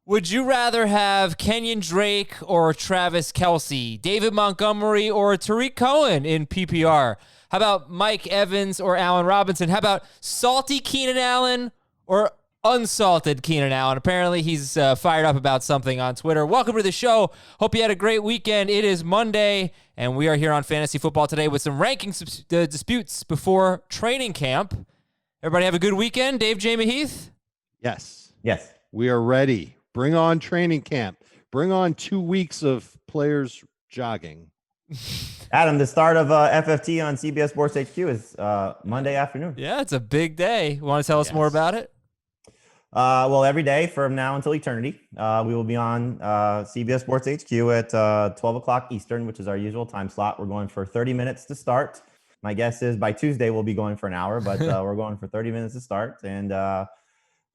Would you rather have Kenyan Drake or Travis Kelce, David Montgomery or Tarik Cohen in PPR? How about Mike Evans or Allen Robinson? How about salty Keenan Allen or unsalted Keenan Allen? Apparently, he's fired up about something on Twitter. Welcome to the show. Hope you had a great weekend. It is Monday, and we are here on Fantasy Football Today with some ranking disputes before training camp. Everybody have a good weekend. Dave, Jamie, Heath? Yes. Yes. We are ready. Bring on training camp. Bring on 2 weeks of players jogging. Adam, the start of FFT on CBS Sports HQ is Monday afternoon. Yeah, it's a big day. You want to tell us more about it? Well, every day from now until eternity, we will be on CBS Sports HQ at 12 o'clock Eastern, which is our usual time slot. We're going for 30 minutes to start. My guess is by Tuesday, we'll be going for an hour, but we're going for 30 minutes to start. And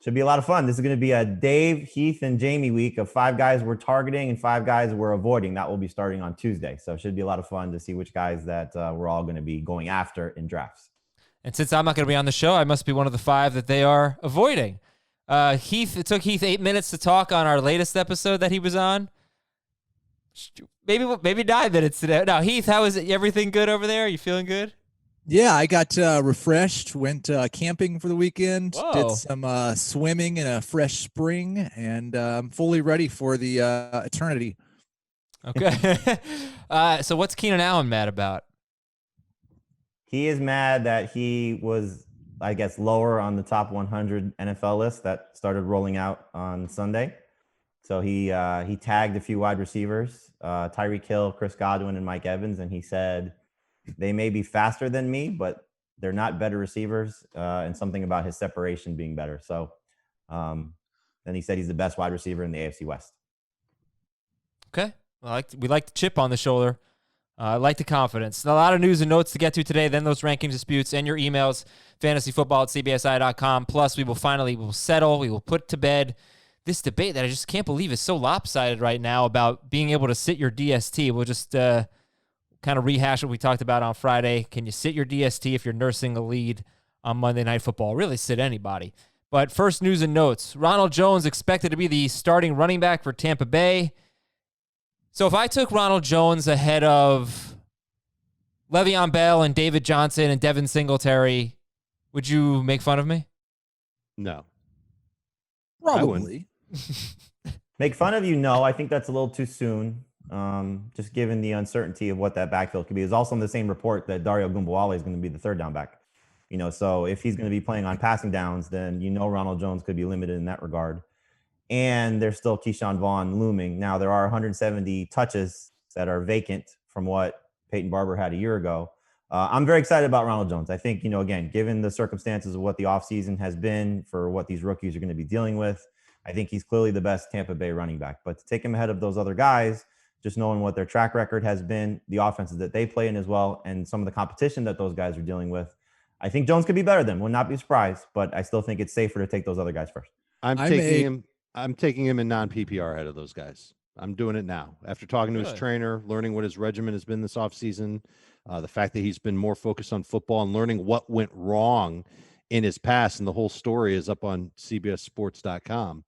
should be a lot of fun. This is going to be a Dave, Heath, and Jamie week of 5 guys we're targeting and 5 guys we're avoiding. That will be starting on Tuesday. So it should be a lot of fun to see which guys that we're all going to be going after in drafts. And since I'm not going to be on the show, I must be one of the 5 that they are avoiding. Heath, it took Heath 8 minutes to talk on our latest episode that he was on. Maybe 9 minutes today. Now, Heath, how is it? Everything good over there? Are you feeling good? Yeah, I got refreshed, went camping for the weekend, Whoa. did some swimming in a fresh spring, and I'm fully ready for the eternity. Okay. So what's Keenan Allen mad about? He is mad that he was, I guess, lower on the top 100 NFL list that started rolling out on Sunday. So he tagged a few wide receivers, Tyreek Hill, Chris Godwin, and Mike Evans, and he said, they may be faster than me, but they're not better receivers, and something about his separation being better. So then he said he's the best wide receiver in the AFC West. Okay. We like the chip on the shoulder. I like the confidence. A lot of news and notes to get to today, then those ranking disputes and your emails, fantasyfootball@cbsi.com. Plus, we will settle, we will put to bed this debate that I just can't believe is so lopsided right now about being able to sit your DST. We'll just kind of rehash what we talked about on Friday. Can you sit your DST if you're nursing a lead on Monday Night Football? Really sit anybody. But first, news and notes. Ronald Jones expected to be the starting running back for Tampa Bay. So if I took Ronald Jones ahead of Le'Veon Bell and David Johnson and Devin Singletary, would you make fun of me? No. Probably. Make fun of you? No, I think that's a little too soon. Just given the uncertainty of what that backfield could be. Is also in the same report that Dario Gumbawale is going to be the third down back. So if he's going to be playing on passing downs, then Ronald Jones could be limited in that regard. And there's still Keyshawn Vaughn looming. Now there are 170 touches that are vacant from what Peyton Barber had a year ago. I'm very excited about Ronald Jones. I think, again, given the circumstances of what the offseason has been for what these rookies are going to be dealing with, I think he's clearly the best Tampa Bay running back. But to take him ahead of those other guys, just knowing what their track record has been, the offenses that they play in as well, and some of the competition that those guys are dealing with, I think Jones could be better than. Would not be surprised, but I still think it's safer to take those other guys first. I'm taking him in non-PPR ahead of those guys. I'm doing it now. After talking to his trainer, learning what his regimen has been this offseason, the fact that he's been more focused on football and learning what went wrong in his past, and the whole story is up on cbssports.com.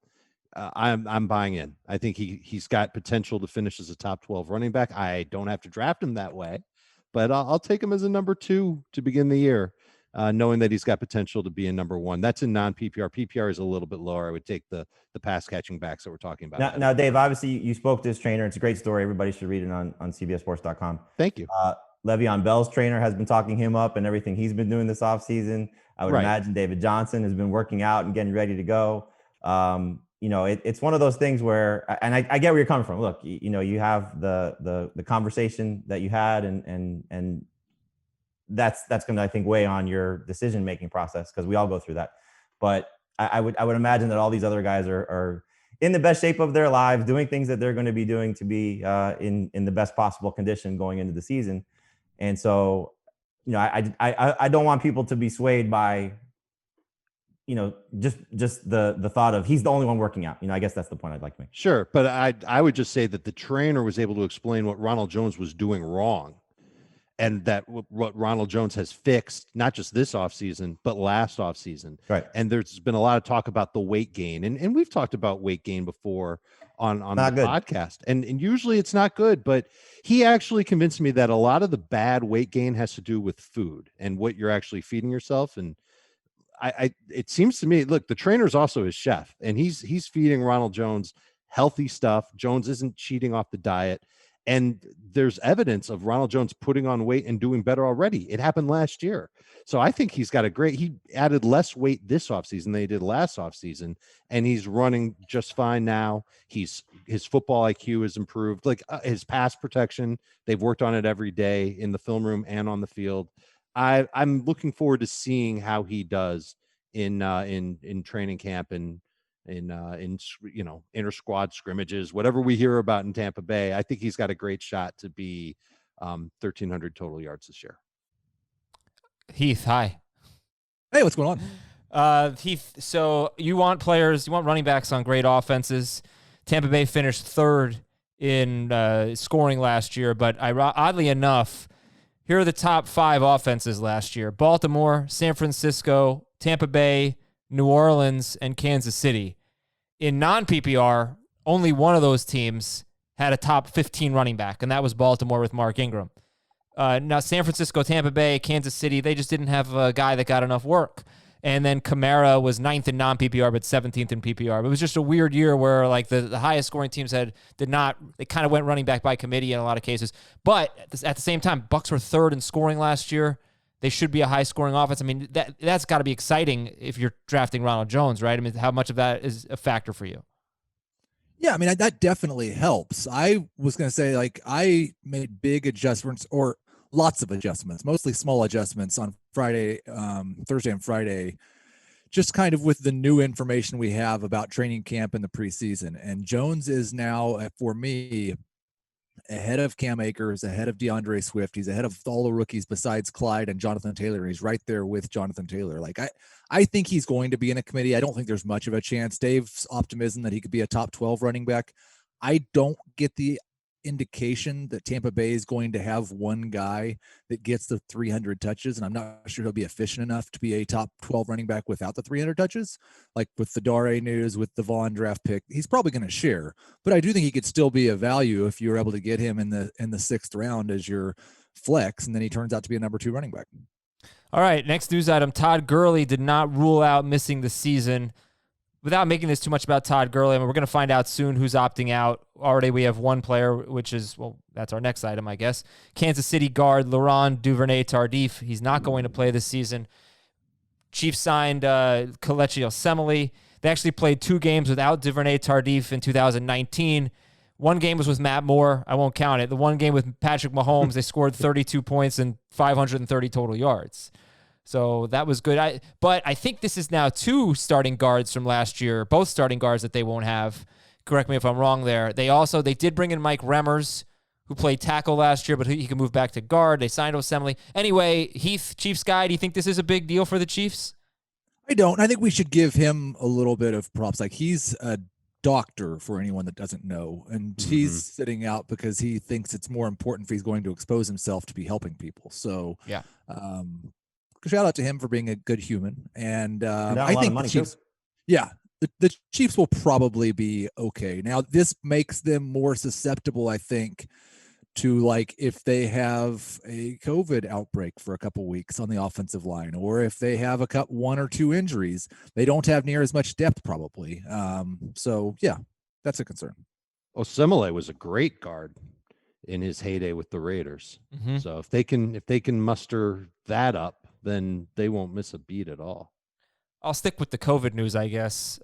I'm buying in. I think he's got potential to finish as a top 12 running back. I don't have to draft him that way, but I'll take him as a number 2 to begin the year, knowing that he's got potential to be a number 1. That's in non-PPR. PPR is a little bit lower. I would take the pass catching backs that we're talking about. Now, Dave, obviously you spoke to his trainer. It's a great story. Everybody should read it on cbssports.com. Thank you. Le'Veon Bell's trainer has been talking him up and everything he's been doing this offseason. I would imagine David Johnson has been working out and getting ready to go. It's one of those things where, and I get where you're coming from. Look, you have the conversation that you had, and that's going to, I think, weigh on your decision-making process, because we all go through that. But I would imagine that all these other guys are in the best shape of their lives, doing things that they're going to be doing to be in the best possible condition going into the season. And so, I don't want people to be swayed by, just the thought of he's the only one working out. I guess that's the point I'd like to make. Sure. But I would just say that the trainer was able to explain what Ronald Jones was doing wrong. and that what Ronald Jones has fixed, not just this offseason, but last offseason. Right. And there's been a lot of talk about the weight gain. And we've talked about weight gain before on the podcast. And usually it's not good, but he actually convinced me that a lot of the bad weight gain has to do with food and what you're actually feeding yourself. And it seems to me, look, the trainer's also his chef, and he's feeding Ronald Jones healthy stuff. Jones isn't cheating off the diet. And there's evidence of Ronald Jones putting on weight and doing better already. It happened last year. So I think he's got he added less weight this offseason than he did last offseason, and he's running just fine now. His football IQ has improved, like his pass protection. They've worked on it every day in the film room and on the field. I'm looking forward to seeing how he does in training camp and in inter squad scrimmages, whatever we hear about in Tampa Bay. I think he's got a great shot to be 1,300 total yards this year. Heath, hi. Hey, what's going on? Heath, so you want running backs on great offenses. Tampa Bay finished third in scoring last year, but oddly enough, here are the top 5 offenses last year: Baltimore, San Francisco, Tampa Bay, New Orleans, and Kansas City. In non-PPR, only one of those teams had a top 15 running back, and that was Baltimore with Mark Ingram. Now, San Francisco, Tampa Bay, Kansas City, they just didn't have a guy that got enough work. And then Kamara was 9th in non-PPR, but 17th in PPR. But it was just a weird year where like the highest scoring teams they kind of went running back by committee in a lot of cases. But at the same time, Bucs were 3rd in scoring last year. They should be a high-scoring offense. I mean, that's got to be exciting if you're drafting Ronald Jones, right? I mean, how much of that is a factor for you? Yeah, I mean, that definitely helps. I was going to say, like, I made big adjustments, or lots of adjustments, mostly small adjustments on Thursday and Friday, just kind of with the new information we have about training camp in the preseason. And Jones is now, for me, ahead of Cam Akers, ahead of DeAndre Swift. He's ahead of all the rookies besides Clyde and Jonathan Taylor. He's right there with Jonathan Taylor. Like, I think he's going to be in a committee. I don't think there's much of a chance. Dave's optimism that he could be a top 12 running back. I don't get the indication that Tampa Bay is going to have one guy that gets the 300 touches, and I'm not sure he'll be efficient enough to be a top 12 running back without the 300 touches. Like with the Dare news, with the Vaughn draft pick, he's probably going to share, but I do think he could still be a value if you're able to get him in the 6th round as your flex, and then he turns out to be a number 2 running back. All right, next news item. Todd Gurley did not rule out missing the season. Without making this too much about Todd Gurley, I mean, we're going to find out soon who's opting out. Already we have one player, which is, well, that's our next item, I guess. Kansas City guard Laurent Duvernay-Tardif. He's not going to play this season. Chiefs signed Kelechi Osemele. They actually played 2 games without Duvernay-Tardif in 2019. One game was with Matt Moore. I won't count it. The one game with Patrick Mahomes, they scored 32 points and 530 total yards. So that was good. But I think this is now 2 starting guards from last year, both starting guards that they won't have. Correct me if I'm wrong there. They did bring in Mike Remmers, who played tackle last year, but he can move back to guard. They signed Osemele. Anyway, Heath, Chiefs guy, do you think this is a big deal for the Chiefs? I don't. I think we should give him a little bit of props. Like, he's a doctor, for anyone that doesn't know, and he's sitting out because he thinks it's more important if he's going to expose himself to be helping people. So yeah. Shout out to him for being a good human. And I think the Chiefs, the Chiefs will probably be okay. Now, this makes them more susceptible, I think, to, like, if they have a COVID outbreak for a couple weeks on the offensive line, or if they have 1 or 2 injuries, they don't have near as much depth probably. So yeah, that's a concern. Osemele was a great guard in his heyday with the Raiders. Mm-hmm. So if they can muster that up, then they won't miss a beat at all. I'll stick with the COVID news, I guess.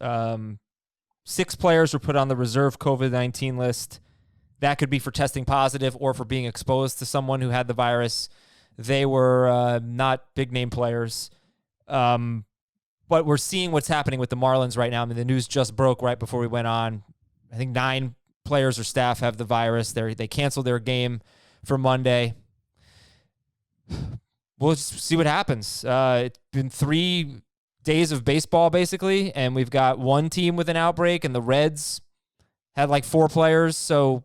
6 players were put on the reserve COVID-19 list. That could be for testing positive or for being exposed to someone who had the virus. They were not big-name players. But we're seeing what's happening with the Marlins right now. I mean, the news just broke right before we went on. I think 9 players or staff have the virus. They canceled their game for Monday. We'll just see what happens. It's been 3 days of baseball, basically, and we've got 1 team with an outbreak, and the Reds had like 4 players. So,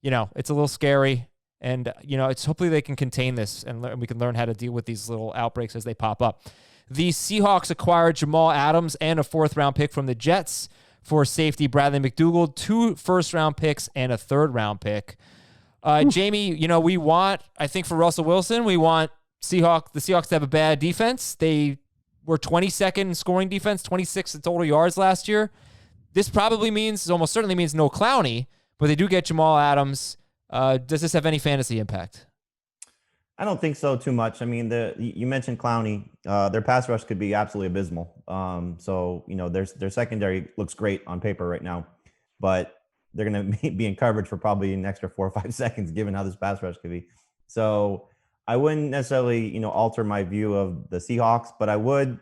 it's a little scary. And, it's hopefully they can contain this and we can learn how to deal with these little outbreaks as they pop up. The Seahawks acquired Jamal Adams and a 4th-round pick from the Jets for safety Bradley McDougald, 2 first-round picks and a 3rd-round pick. Jamie, we want, I think for Russell Wilson, we want the Seahawks to have a bad defense. They were 22nd in scoring defense, 26 in total yards last year. This almost certainly means no Clowney, but they do get Jamal Adams. Does this have any fantasy impact? I don't think so too much. I mean, you mentioned Clowney. Their pass rush could be absolutely abysmal. Their secondary looks great on paper right now, but they're going to be in coverage for probably an extra 4 or 5 seconds, given how this pass rush could be. So I wouldn't necessarily, alter my view of the Seahawks, but I would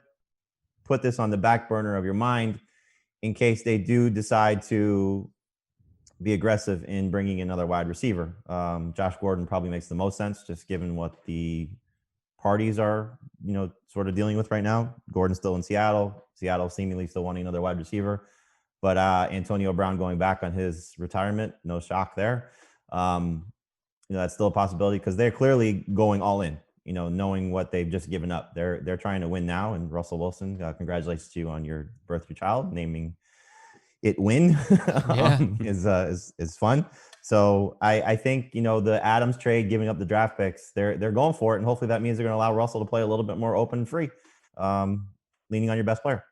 put this on the back burner of your mind in case they do decide to be aggressive in bringing another wide receiver. Josh Gordon probably makes the most sense, just given what the parties are, sort of dealing with right now. Gordon's still in Seattle. Seattle seemingly still wanting another wide receiver. But Antonio Brown going back on his retirement, no shock there. That's still a possibility because they're clearly going all in, knowing what they've just given up. They're trying to win now. And Russell Wilson, congratulations to you on your birth of your child. Naming it win is fun. So I think, the Adams trade, giving up the draft picks, they're going for it. And hopefully that means they're going to allow Russell to play a little bit more open and free, leaning on your best player.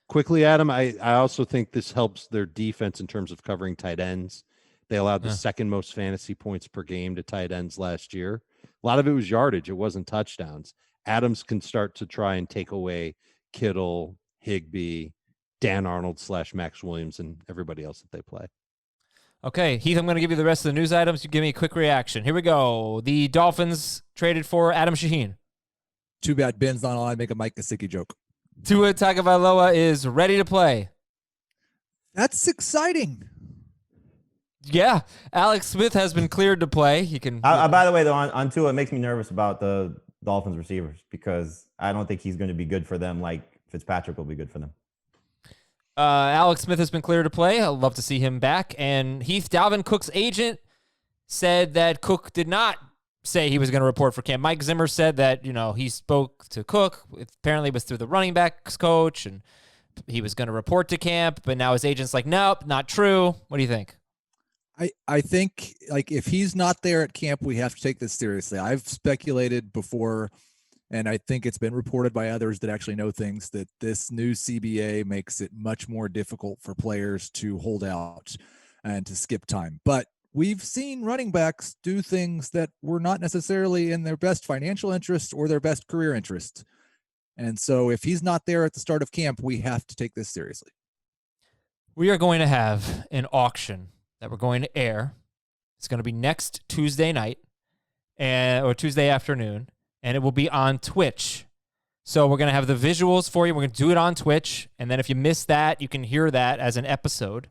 Quickly, Adam, I also think this helps their defense in terms of covering tight ends. They allowed the second most fantasy points per game to tight ends last year. A lot of it was yardage. It wasn't touchdowns. Adams can start to try and take away Kittle, Higbee, Dan Arnold / Max Williams, and everybody else that they play. Okay, Heath, I'm going to give you the rest of the news items. You give me a quick reaction. Here we go. The Dolphins traded for Adam Shaheen. Too bad Ben's not on. Make a Mike Gesicki joke. Tua Tagovailoa is ready to play. That's exciting. Yeah, Alex Smith has been cleared to play. He can. By the way, though, on Tua, it makes me nervous about the Dolphins receivers because I don't think he's going to be good for them like Fitzpatrick will be good for them. Alex Smith has been cleared to play. I'd love to see him back. And Heath, Dalvin Cook's agent said that Cook did not say he was going to report for camp. Mike Zimmer said that, he spoke to Cook. Apparently it was through the running backs coach, and he was going to report to camp. But now his agent's like, nope, not true. What do you think? I think, if he's not there at camp, we have to take this seriously. I've speculated before, and I think it's been reported by others that actually know things, that this new CBA makes it much more difficult for players to hold out and to skip time. But we've seen running backs do things that were not necessarily in their best financial interest or their best career interest. And so if he's not there at the start of camp, we have to take this seriously. We are going to have an auction that we're going to air. It's going to be next Tuesday night or Tuesday afternoon, and it will be on Twitch. So we're going to have the visuals for you. We're going to do it on Twitch, and then if you miss that, you can hear that as an episode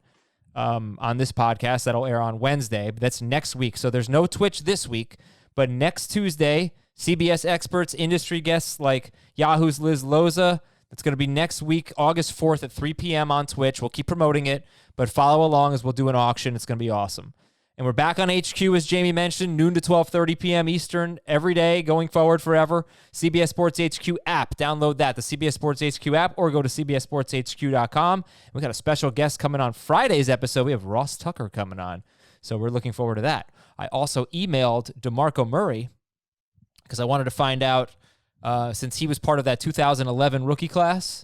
on this podcast that'll air on Wednesday. But that's next week. So there's no Twitch this week, but next Tuesday, CBS experts, industry guests like Yahoo's Liz Loza. It's going to be next week, August 4th at 3 p.m. on Twitch. We'll keep promoting it, but follow along as we'll do an auction. It's going to be awesome. And we're back on HQ, as Jamie mentioned, noon to 12:30 p.m. Eastern every day going forward forever. CBS Sports HQ app. Download that, the CBS Sports HQ app, or go to cbssportshq.com. We got a special guest coming on Friday's episode. We have Ross Tucker coming on, so we're looking forward to that. I also emailed DeMarco Murray because I wanted to find out, since he was part of that 2011 rookie class,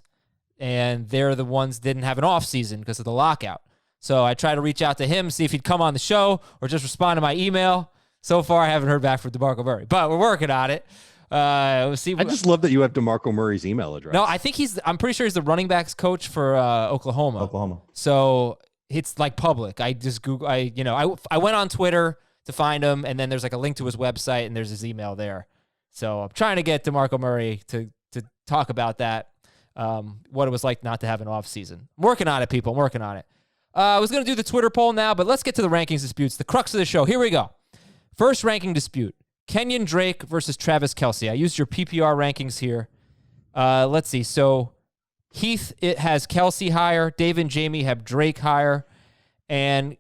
and they're the ones that didn't have an off season because of the lockout. So I tried to reach out to him, see if he'd come on the show or just respond to my email. So far, I haven't heard back from DeMarco Murray, but we're working on it. We'll see. I just love that you have DeMarco Murray's email address. No, I think I'm pretty sure he's the running backs coach for Oklahoma. So it's like public. I just Google. I went on Twitter to find him, and then there's like a link to his website, and there's his email there. So I'm trying to get DeMarco Murray to talk about that, what it was like not to have an off season. I'm working on it, people. I'm working on it. I was going to do the Twitter poll now, but let's get to the rankings disputes, the crux of the show. Here we go. First ranking dispute, Kenyan Drake versus Travis Kelce. I used your PPR rankings here. Let's see. So Heath, it has Kelce higher. Dave and Jamie have Drake higher. And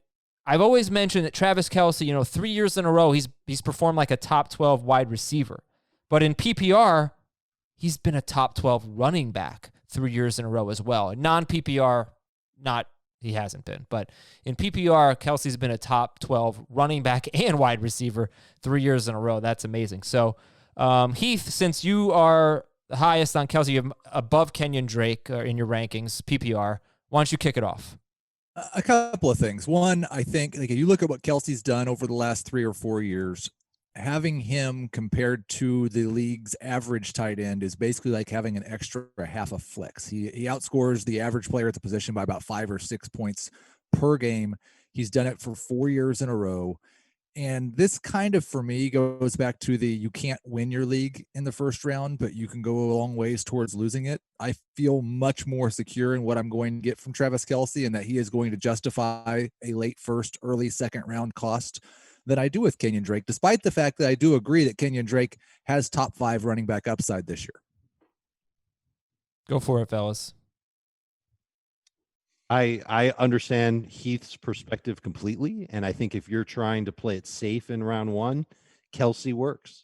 I've always mentioned that Travis Kelce, 3 years in a row, he's performed like a top 12 wide receiver. But in PPR, he's been a top 12 running back 3 years in a row as well. In non-PPR, he hasn't been. But in PPR, Kelsey's been a top 12 running back and wide receiver 3 years in a row. That's amazing. So, Heath, since you are the highest on Kelce, you're above Kenyan Drake in your rankings, PPR, why don't you kick it off? A couple of things. One, I think if you look at what Kelsey's done over the last 3 or 4 years, having him compared to the league's average tight end is basically like having an extra half a flex. He outscores the average player at the position by about 5 or 6 points per game. He's done it for 4 years in a row. And this kind of, for me, goes back to you can't win your league in the first round, but you can go a long ways towards losing it. I feel much more secure in what I'm going to get from Travis Kelce and that he is going to justify a late first, early second round cost than I do with Kenyan Drake, despite the fact that I do agree that Kenyan Drake has top 5 running back upside this year. Go for it, fellas. I understand Heath's perspective completely, and I think if you're trying to play it safe in round 1, Kelsey works.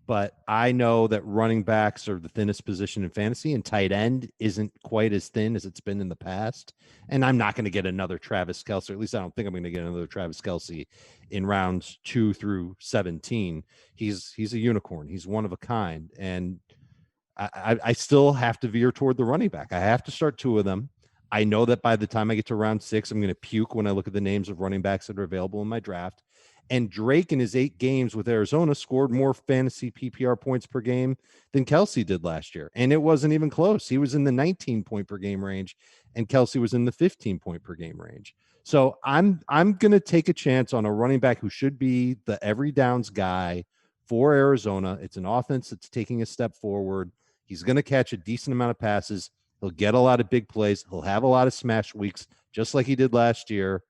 But I know that running backs are the thinnest position in fantasy, and tight end isn't quite as thin as it's been in the past. And I'm not going to get another Travis Kelce, or at least I don't think I'm going to get another Travis Kelce in rounds 2 through 17. He's a unicorn. He's one of a kind, and I still have to veer toward the running back. I have to start 2 of them. I know that by the time I get to round 6, I'm going to puke when I look at the names of running backs that are available in my draft. And Drake in his 8 games with Arizona scored more fantasy PPR points per game than Kelsey did last year. And it wasn't even close. He was in the 19 point per game range and Kelsey was in the 15 point per game range. So I'm going to take a chance on a running back who should be the every downs guy for Arizona. It's an offense that's taking a step forward. He's going to catch a decent amount of passes. He'll get a lot of big plays. He'll have a lot of smash weeks, just like he did last year.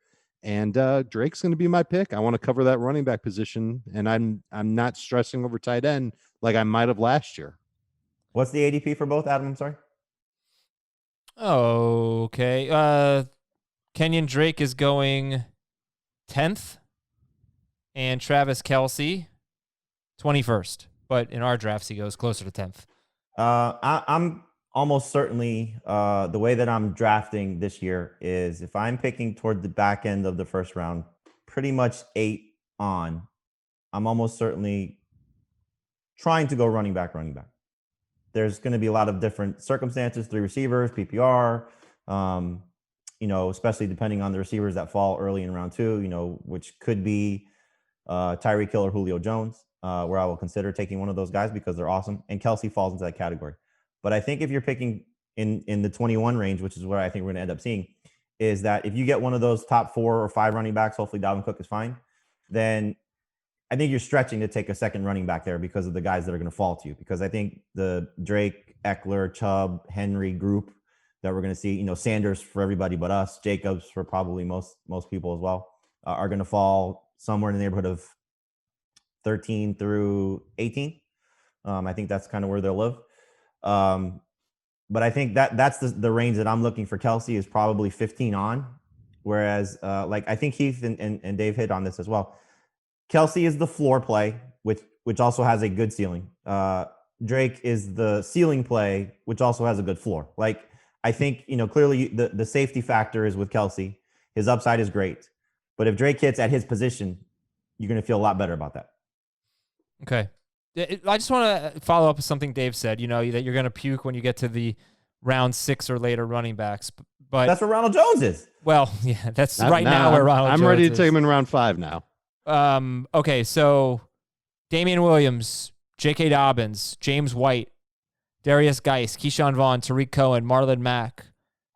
And Drake's going to be my pick. I want to cover that running back position, and I'm not stressing over tight end like I might have last year. What's the ADP for both, Adam? I'm sorry. Okay. Kenyan Drake is going 10th, and Travis Kelce 21st. But in our drafts, he goes closer to 10th. I'm almost certainly the way that I'm drafting this year is if I'm picking toward the back end of the first round, pretty much 8 on, I'm almost certainly trying to go running back. There's going to be a lot of different circumstances, 3 receivers, PPR, especially depending on the receivers that fall early in round 2, which could be Tarik Cohen or Julio Jones, where I will consider taking one of those guys because they're awesome. And Kelsey falls into that category. But I think if you're picking in the 21 range, which is what I think we're going to end up seeing, is that if you get one of those top 4 or 5 running backs, hopefully Dalvin Cook is fine, then I think you're stretching to take a second running back there because of the guys that are going to fall to you. Because I think the Drake, Eckler, Chubb, Henry group that we're going to see, Sanders for everybody but us, Jacobs for probably most people as well, are going to fall somewhere in the neighborhood of 13 through 18. I think that's kind of where they'll live. But I think that's the range that I'm looking for. Kelsey is probably 15 on, whereas I think Heath and Dave hit on this as well. Kelsey is the floor play, which also has a good ceiling. Drake is the ceiling play, which also has a good floor. I think, clearly the safety factor is with Kelsey. His upside is great. But if Drake hits at his position, you're going to feel a lot better about that. Okay. I just want to follow up with something Dave said, that you're going to puke when you get to the round 6 or later running backs. But that's where Ronald Jones is. Well, yeah, that's right now where Ronald Jones is. I'm ready to take him in round 5 now. Okay, so Damian Williams, J.K. Dobbins, James White, Darius Geis, Keyshawn Vaughn, Tarik Cohen, Marlon Mack,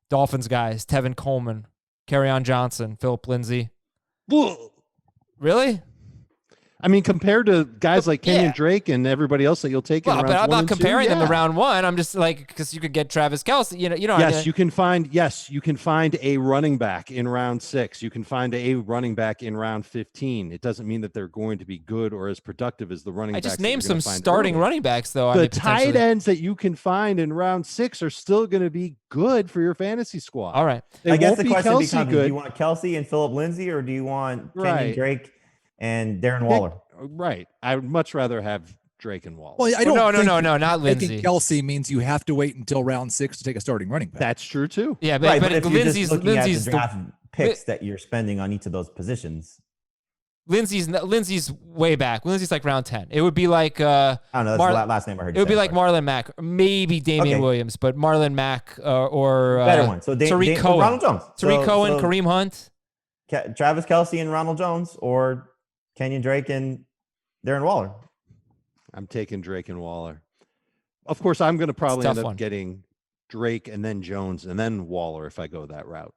Dolphins guys, Tevin Coleman, Kerryon Johnson, Philip Lindsay. Whoa. Really? I mean, compared to guys like Kenyan Yeah. Drake and everybody else that you'll take in Well, rounds but I'm 1 not and 2, comparing them to yeah. round 1. I'm just like, because you could get Travis Kelce. You know. Yes, you can find a running back in round 6. You can find a running back in round 15. It doesn't mean that they're going to be good or as productive as the running I backs. just that you're named gonna some find starting early. running backs, though. The I mean, tight ends that you can find in round 6 are still going to be good for your fantasy squad. All right. They I guess won't the be question Kelce becomes: good. do you want Kelsey and Phillip Lindsay, or do you want Kenyan Right. Drake and Darren Waller? Right. I would much rather have Drake and Waller. Well, I don't think no, not taking Lindsay. Kelsey means you have to wait until round 6 to take a starting running back. That's true too. Yeah, Right, but if you're just Lindsay's looking at the Lindsay's draft picks that you're spending on each of those positions. Lindsay's way back. Lindsay's like round 10. It would be like I don't know. That's the last name I heard. It would be like Marlon Mack, or maybe Damian Okay. Williams, but Marlon Mack or better one. So Tarik Cohen, Ronald Jones, Tarik Cohen, Kareem Hunt, Travis Kelce and Ronald Jones, or Kenyan Drake and Darren Waller. I'm taking Drake and Waller. Of course, I'm going to probably end up getting Drake and then Jones and then Waller if I go that route.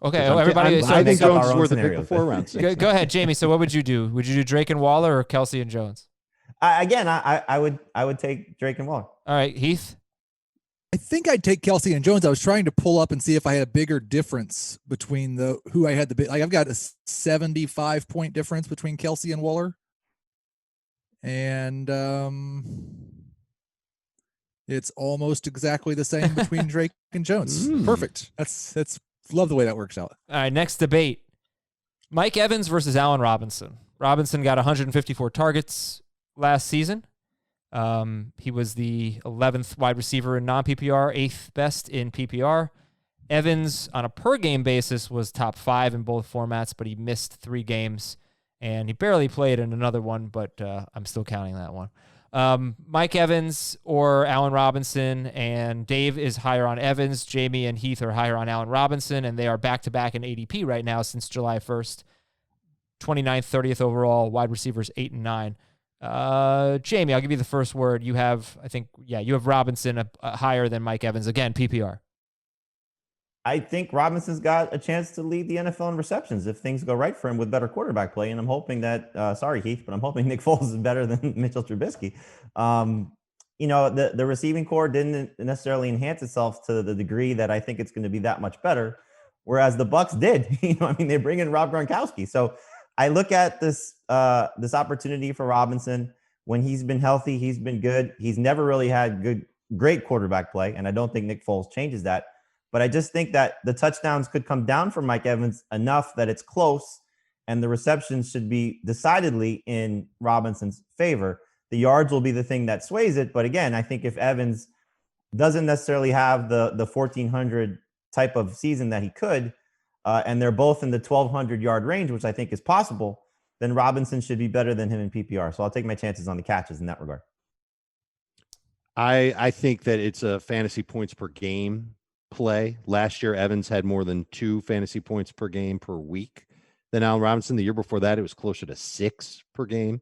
Okay, everybody. I think up Jones our is own worth a pick scenarios. before round 6. Go ahead, Jamie. So what would you do? Would you do Drake and Waller or Kelce and Jones? I would take Drake and Waller. All right, Heath. I think I'd take Kelsey and Jones. I was trying to pull up and see if I had a bigger difference between who I had I've got a 75-point difference between Kelsey and Waller. And it's almost exactly the same between Drake and Jones. Perfect. That's love the way that works out. All right, next debate. Mike Evans versus Allen Robinson. Robinson got 154 targets last season. He was the 11th wide receiver in non-PPR, 8th best in PPR. Evans, on a per-game basis, was top 5 in both formats, but he missed 3 games, and he barely played in another one, but I'm still counting that one. Mike Evans or Allen Robinson, and Dave is higher on Evans. Jamie and Heath are higher on Allen Robinson, and they are back-to-back in ADP right now since July 1st. 29th, 30th overall, wide receivers 8 and 9. Jamie, I'll give you the first word. You have Robinson higher than Mike Evans. Again, PPR. I think Robinson's got a chance to lead the NFL in receptions if things go right for him with better quarterback play. And I'm hoping that, sorry, Heath, but I'm hoping Nick Foles is better than Mitchell Trubisky. The receiving core didn't necessarily enhance itself to the degree that I think it's going to be that much better. Whereas the Bucks did, they bring in Rob Gronkowski. So I look at this opportunity for Robinson. When he's been healthy, he's been good. He's never really had great quarterback play. And I don't think Nick Foles changes that. But I just think that the touchdowns could come down for Mike Evans enough that it's close, and the receptions should be decidedly in Robinson's favor. The yards will be the thing that sways it. But again, I think if Evans doesn't necessarily have the 1,400 type of season that he could, and they're both in the 1,200 yard range, which I think is possible, then Robinson should be better than him in PPR. So I'll take my chances on the catches in that regard. I think that it's a fantasy points per game play. Last year, Evans had more than 2 fantasy points per game per week than Allen Robinson. The year before that, it was closer to 6 per game.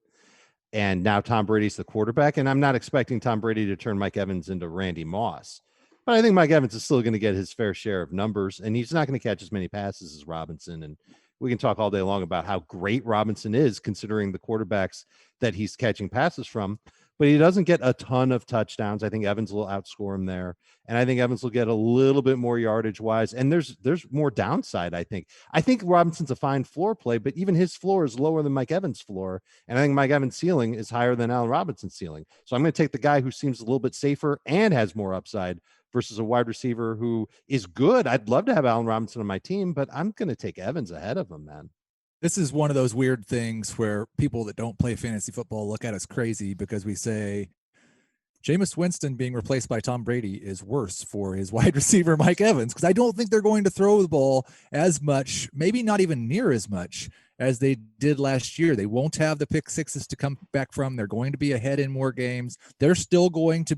And now Tom Brady's the quarterback. And I'm not expecting Tom Brady to turn Mike Evans into Randy Moss. But I think Mike Evans is still going to get his fair share of numbers. And he's not going to catch as many passes as Robinson. And we can talk all day long about how great Robinson is considering the quarterbacks that he's catching passes from. But he doesn't get a ton of touchdowns. I think Evans will outscore him there. And I think Evans will get a little bit more yardage wise. And there's more downside, I think. I think Robinson's a fine floor play, but even his floor is lower than Mike Evans' floor. And I think Mike Evans' ceiling is higher than Allen Robinson's ceiling. So I'm going to take the guy who seems a little bit safer and has more upside versus a wide receiver who is good. I'd love to have Allen Robinson on my team, but I'm going to take Evans ahead of him, man. This is one of those weird things where people that don't play fantasy football look at us crazy because we say Jameis Winston being replaced by Tom Brady is worse for his wide receiver, Mike Evans, because I don't think they're going to throw the ball as much, maybe not even near as much as they did last year. They won't have the pick sixes to come back from. They're going to be ahead in more games. They're still going to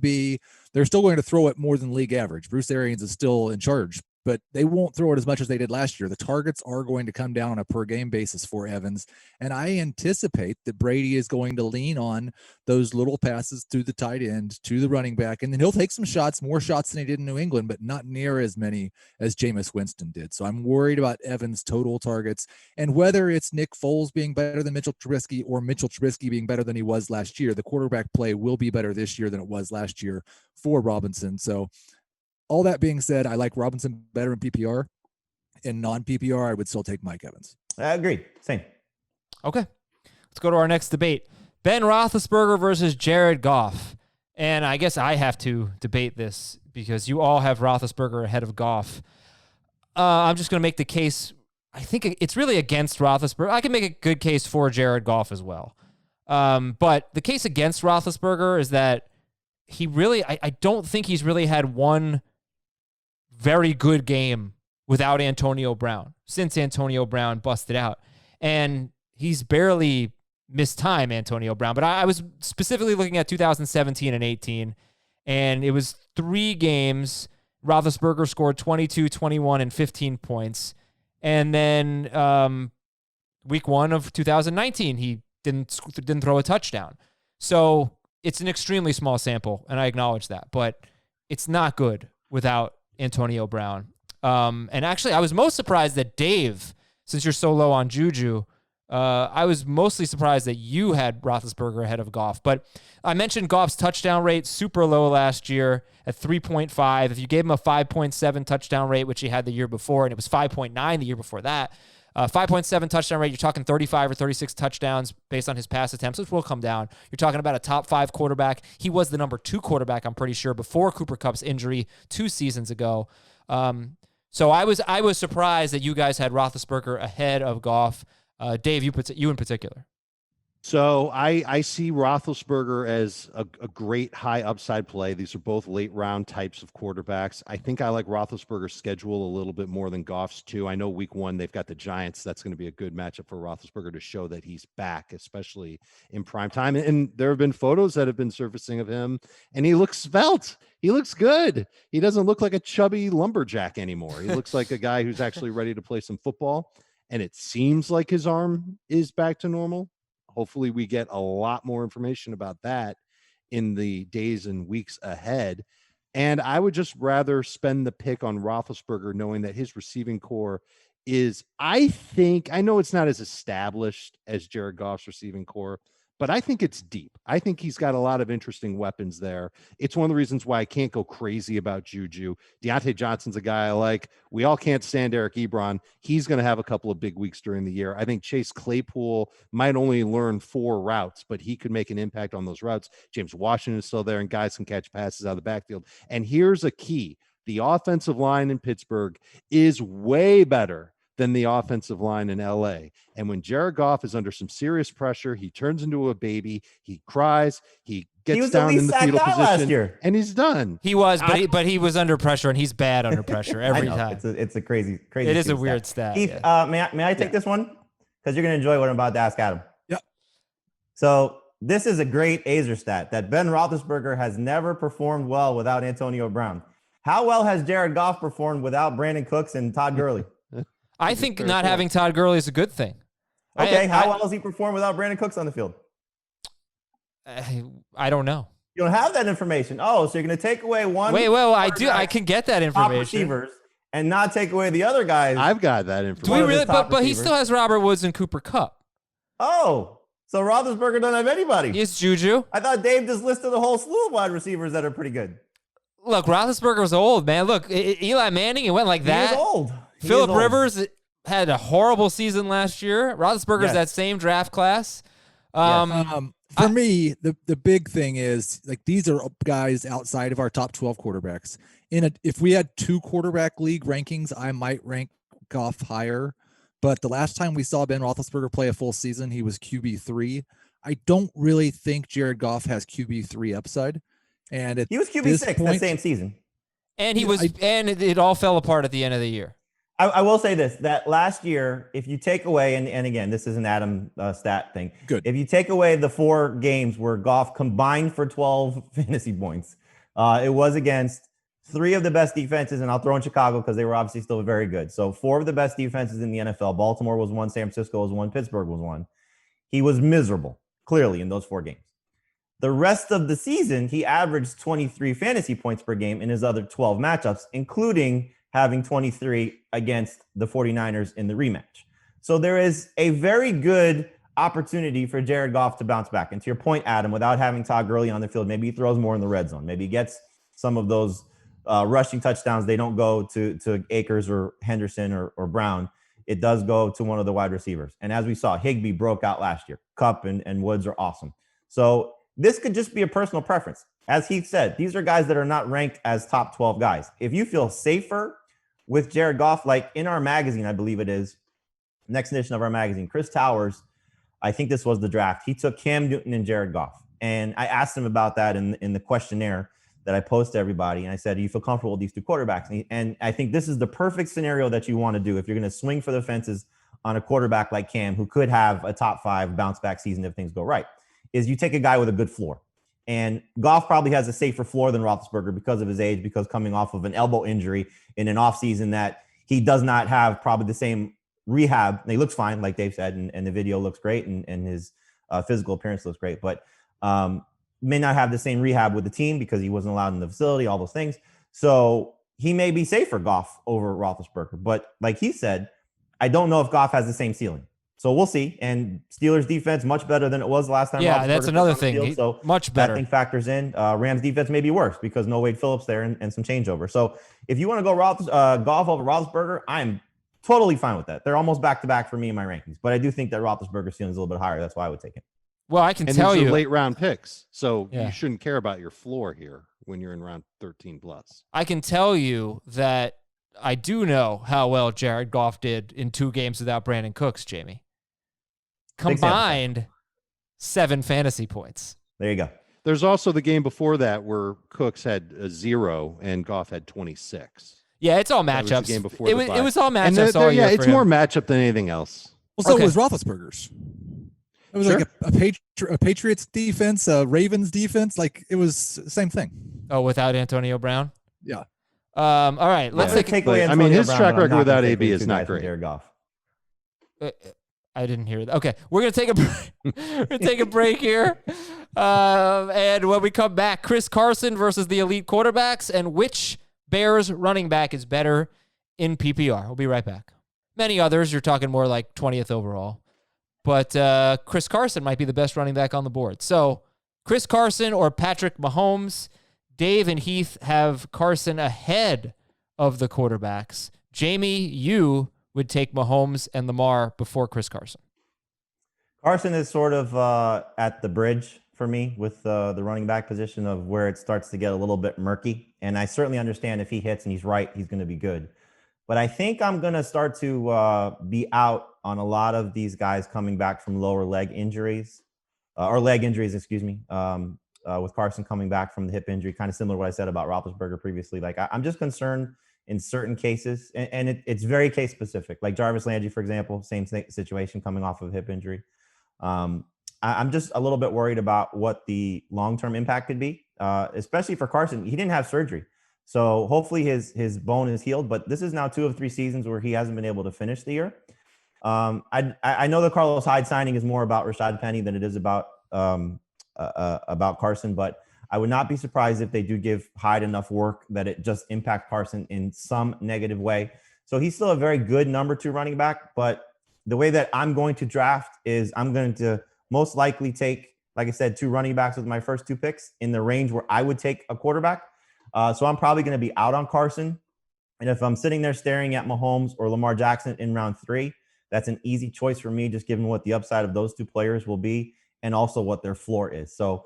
throw it more than league average. Bruce Arians is still in charge, but they won't throw it as much as they did last year. The targets are going to come down on a per game basis for Evans. And I anticipate that Brady is going to lean on those little passes to the tight end, to the running back. And then he'll take some shots, more shots than he did in New England, but not near as many as Jameis Winston did. So I'm worried about Evans' total targets. And whether it's Nick Foles being better than Mitchell Trubisky or Mitchell Trubisky being better than he was last year, the quarterback play will be better this year than it was last year for Robinson. So all that being said, I like Robinson better in PPR. In non-PPR, I would still take Mike Evans. I agree. Same. Okay. Let's go to our next debate. Ben Roethlisberger versus Jared Goff. And I guess I have to debate this because you all have Roethlisberger ahead of Goff. I'm just going to make the case. I think it's really against Roethlisberger. I can make a good case for Jared Goff as well. But the case against Roethlisberger is that he really, I don't think he's really had one very good game without Antonio Brown since Antonio Brown busted out. And he's barely missed time, Antonio Brown. But I was specifically looking at 2017 and 18, and it was 3 games. Roethlisberger scored 22, 21, and 15 points. And then week 1 of 2019, he didn't throw a touchdown. So it's an extremely small sample, and I acknowledge that. But it's not good without Antonio Brown. And actually, I was most surprised that Dave, since you're so low on Juju, I was mostly surprised that you had Roethlisberger ahead of Goff. But I mentioned Goff's touchdown rate, super low last year at 3.5. If you gave him a 5.7 touchdown rate, which he had the year before, and it was 5.9 the year before that, 5.7 touchdown rate, you're talking 35 or 36 touchdowns based on his pass attempts, which will come down. You're talking about a top 5 quarterback. He was the number 2 quarterback, I'm pretty sure, before Cooper Kupp's injury 2 seasons ago. So I was surprised that you guys had Roethlisberger ahead of Goff. Dave, you in particular. So I see Roethlisberger as a great high upside play. These are both late round types of quarterbacks. I think I like Roethlisberger's schedule a little bit more than Goff's too. I know week 1 they've got the Giants. That's going to be a good matchup for Roethlisberger to show that he's back, especially in prime time. And there have been photos that have been surfacing of him, and he looks svelte. He looks good. He doesn't look like a chubby lumberjack anymore. He looks like a guy who's actually ready to play some football. And it seems like his arm is back to normal. Hopefully we get a lot more information about that in the days and weeks ahead. And I would just rather spend the pick on Roethlisberger, knowing that his receiving core is, I know it's not as established as Jared Goff's receiving core, but I think it's deep. I think he's got a lot of interesting weapons there. It's one of the reasons why I can't go crazy about Juju. Deontay Johnson's a guy I like. We all can't stand Eric Ebron. He's going to have a couple of big weeks during the year. I think Chase Claypool might only learn 4 routes, but he could make an impact on those routes. James Washington is still there, and guys can catch passes out of the backfield. And here's a key. The offensive line in Pittsburgh is way better than the offensive line in LA. And when Jared Goff is under some serious pressure, he turns into a baby. He cries. He gets down in the fetal position, and he's done. He was, but he was under pressure, and he's bad under pressure every time. It's a crazy. It is a weird stat. Keith, may I take this one? Because you're going to enjoy what I'm about to ask Adam. Yep. So this is a great Azer stat that Ben Roethlisberger has never performed well without Antonio Brown. How well has Jared Goff performed without Brandon Cooks and Todd Gurley? I think not having Todd Gurley is a good thing. Okay, how well has he performed without Brandon Cooks on the field? I don't know. You don't have that information. Oh, so you're going to take away one. Wait, well, I do. I can get that information. Receivers and not take away the other guys. I've got that information. Do we really? But he still has Robert Woods and Cooper Kupp. Oh, so Roethlisberger doesn't have anybody. It's Juju. I thought Dave just listed a whole slew of wide receivers that are pretty good. Look, Roethlisberger was old, man. Look, Eli Manning, it went like that. He is old. Phillip Rivers had a horrible season last year. Roethlisberger's that same draft class. For me, the big thing is, like, these are guys outside of our top 12 quarterbacks. If we had 2 quarterback league rankings, I might rank Goff higher. But the last time we saw Ben Roethlisberger play a full season, he was QB3. I don't really think Jared Goff has QB3 upside. And he was QB6 that same season. And it all fell apart at the end of the year. I will say this, that last year, if you take away, and again, this is an Adam stat thing. Good. If you take away the 4 games where Goff combined for 12 fantasy points, it was against 3 of the best defenses, and I'll throw in Chicago because they were obviously still very good. So 4 of the best defenses in the NFL. Baltimore was 1, San Francisco was 1, Pittsburgh was 1. He was miserable, clearly, in those 4 games. The rest of the season, he averaged 23 fantasy points per game in his other 12 matchups, including having 23 against the 49ers in the rematch. So there is a very good opportunity for Jared Goff to bounce back. And to your point, Adam, without having Todd Gurley on the field, maybe he throws more in the red zone. Maybe he gets some of those rushing touchdowns. They don't go to Akers or Henderson or Brown. It does go to one of the wide receivers. And as we saw, Higbee broke out last year. Kupp and Woods are awesome. So this could just be a personal preference. As Heath said, these are guys that are not ranked as top 12 guys. If you feel safer with Jared Goff, like in our magazine, I believe it is, next edition of our magazine, Chris Towers, I think this was the draft. He took Cam Newton and Jared Goff. And I asked him about that in the questionnaire that I post to everybody. And I said, do you feel comfortable with these 2 quarterbacks? And I think this is the perfect scenario that you want to do if you're going to swing for the fences on a quarterback like Cam, who could have a top 5 bounce back season if things go right, is you take a guy with a good floor. And Goff probably has a safer floor than Roethlisberger because of his age, because coming off of an elbow injury in an offseason that he does not have probably the same rehab. And he looks fine, like Dave said, and the video looks great, and his physical appearance looks great, but may not have the same rehab with the team because he wasn't allowed in the facility, all those things. So he may be safer, Goff, over Roethlisberger. But like he said, I don't know if Goff has the same ceiling. So we'll see. And Steelers defense, much better than it was last time. Yeah, that's another thing. Field, so much better. That thing factors in. Rams defense may be worse because no Wade Phillips there and some changeover. So if you want to go Goff over Roethlisberger, I'm totally fine with that. They're almost back-to-back for me in my rankings. But I do think that Roethlisberger's ceiling is a little bit higher. That's why I would take him. Well, I can tell you, late round picks, so you shouldn't care about your floor here when you're in round 13 plus. I can tell you that I do know how well Jared Goff did in 2 games without Brandon Cooks, Jamie. Combined 7 fantasy points. There you go. There's also the game before that where Cooks had a 0 and Goff had 26. Yeah, it's all matchups. That was the game before it was all matchups. It's more matchup than anything else. Well, so was Roethlisberger's. It was like a Patriots defense, a Ravens defense. Like it was the same thing. Oh, without Antonio Brown? Yeah. All right. Let's take away Antonio Brown, his track record without AB is not great. Jared Goff. I didn't hear that. Okay, we're gonna take a break. We're gonna take a break here, and when we come back, Chris Carson versus the elite quarterbacks, and which Bears running back is better in PPR. We'll be right back. Many others, you're talking more like 20th overall, but Chris Carson might be the best running back on the board. So, Chris Carson or Patrick Mahomes? Dave and Heath have Carson ahead of the quarterbacks. Jamie, you would take Mahomes and Lamar before Chris Carson. Carson is sort of at the bridge for me with the running back position of where it starts to get a little bit murky. And I certainly understand if he hits and he's right, he's going to be good. But I think I'm going to start to be out on a lot of these guys coming back from lower leg injuries or leg injuries, excuse me, with Carson coming back from the hip injury, kind of similar to what I said about Roethlisberger previously. Like I'm just concerned in certain cases, and it's very case specific. Like Jarvis Landry, for example, same situation coming off of a hip injury. I'm just a little bit worried about what the long-term impact could be, especially for Carson. He didn't have surgery. So hopefully his bone is healed, but this is now 2 of 3 seasons where he hasn't been able to finish the year. I know the Carlos Hyde signing is more about Rashad Penny than it is about Carson, but I would not be surprised if they do give Hyde enough work that it just impacts Carson in some negative way. So he's still a very good number 2 running back, but the way that I'm going to draft is I'm going to most likely take, like I said, 2 running backs with my first 2 picks in the range where I would take a quarterback. So I'm probably going to be out on Carson. And if I'm sitting there staring at Mahomes or Lamar Jackson in round 3, that's an easy choice for me, just given what the upside of those 2 players will be and also what their floor is. So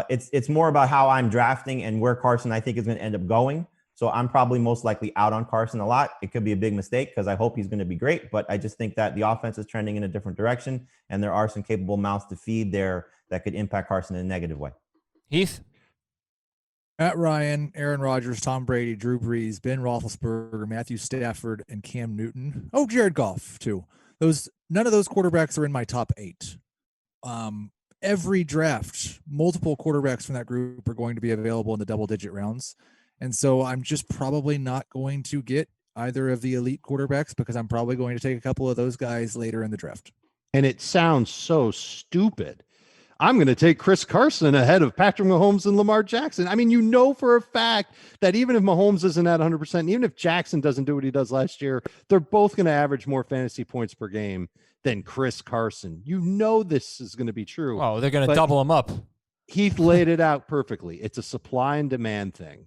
it's more about how I'm drafting and where Carson I think is going to end up going. So I'm probably most likely out on Carson a lot. It could be a big mistake because I hope he's going to be great, but I just think that the offense is trending in a different direction and there are some capable mouths to feed there that could impact Carson in a negative way. Heath? Matt Ryan, Aaron Rodgers, Tom Brady, Drew Brees, Ben Roethlisberger, Matthew Stafford, and Cam Newton. Oh, Jared Goff too. None of those quarterbacks are in my top 8. Every draft, multiple quarterbacks from that group are going to be available in the double-digit rounds. And so I'm just probably not going to get either of the elite quarterbacks because I'm probably going to take a couple of those guys later in the draft. And it sounds so stupid. I'm going to take Chris Carson ahead of Patrick Mahomes and Lamar Jackson. I mean, you know for a fact that even if Mahomes isn't at 100%, even if Jackson doesn't do what he does last year, they're both going to average more fantasy points per game than Chris Carson. You know this is going to be true. Oh, they're going to double him up. Heath laid it out perfectly. It's a supply and demand thing.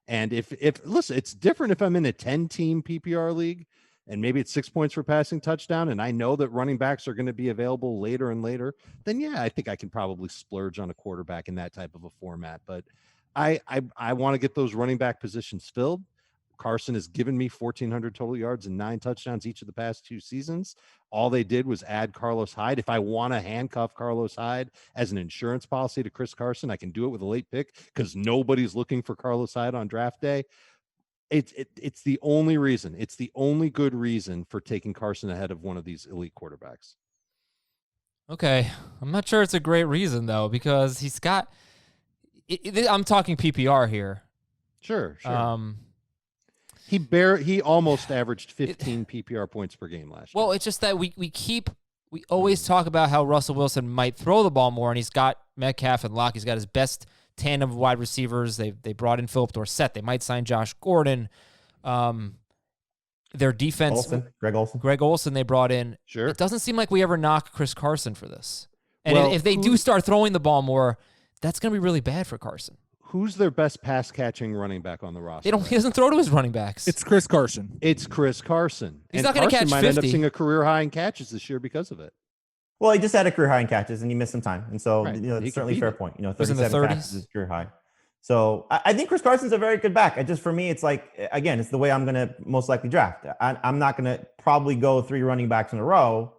And if listen, it's different if I'm in a 10-team PPR league and maybe it's 6 points for passing touchdown, and I know that running backs are going to be available later and later, then yeah, I think I can probably splurge on a quarterback in that type of a format. But I want to get those running back positions filled. Carson has given me 1,400 total yards and 9 touchdowns each of the past 2 seasons. All they did was add Carlos Hyde. If I want to handcuff Carlos Hyde as an insurance policy to Chris Carson, I can do it with a late pick because nobody's looking for Carlos Hyde on draft day. It's the only reason. It's the only good reason for taking Carson ahead of one of these elite quarterbacks. Okay. I'm not sure it's a great reason, though, because he's got I'm talking PPR here. Sure. He almost averaged 15 PPR points per game last year. Well, it's just that we always talk about how Russell Wilson might throw the ball more, and he's got Metcalf and Locke. He's got his best tandem of wide receivers. They brought in Philip Dorsett. They might sign Josh Gordon. Their defense, Greg Olsen, they brought in. Sure. It doesn't seem like we ever knock Chris Carson for this. And if they do start throwing the ball more, that's going to be really bad for Carson. Who's their best pass catching running back on the roster? He doesn't throw to his running backs. It's Chris Carson. He's not going to catch 50. Might end up seeing a career high in catches this year because of it. Well, he just had a career high in catches and he missed some time. And so, right. It's certainly a fair point. 37 catches is career high. So I think Chris Carson's a very good back. For me, it's like, again, it's the way I'm going to most likely draft. I'm not going to probably go 3 running backs in a row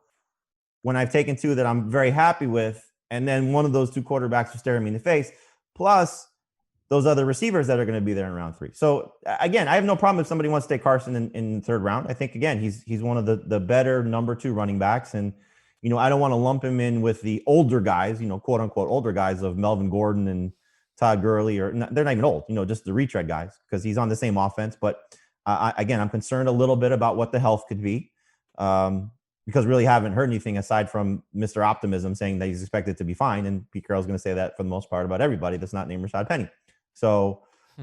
when I've taken 2 that I'm very happy with. And then one of those 2 quarterbacks are staring me in the face. Plus those other receivers that are going to be there in round 3. So again, I have no problem if somebody wants to take Carson in the 3rd round. I think, again, he's one of the better number 2 running backs. And, I don't want to lump him in with the older guys, quote unquote, older guys of Melvin Gordon and Todd Gurley, they're not even old, just the retread guys, because he's on the same offense. But again, I'm concerned a little bit about what the health could be, because really haven't heard anything aside from Mr. Optimism saying that he's expected to be fine. And Pete Carroll's going to say that for the most part about everybody that's not named Rashad Penny. So,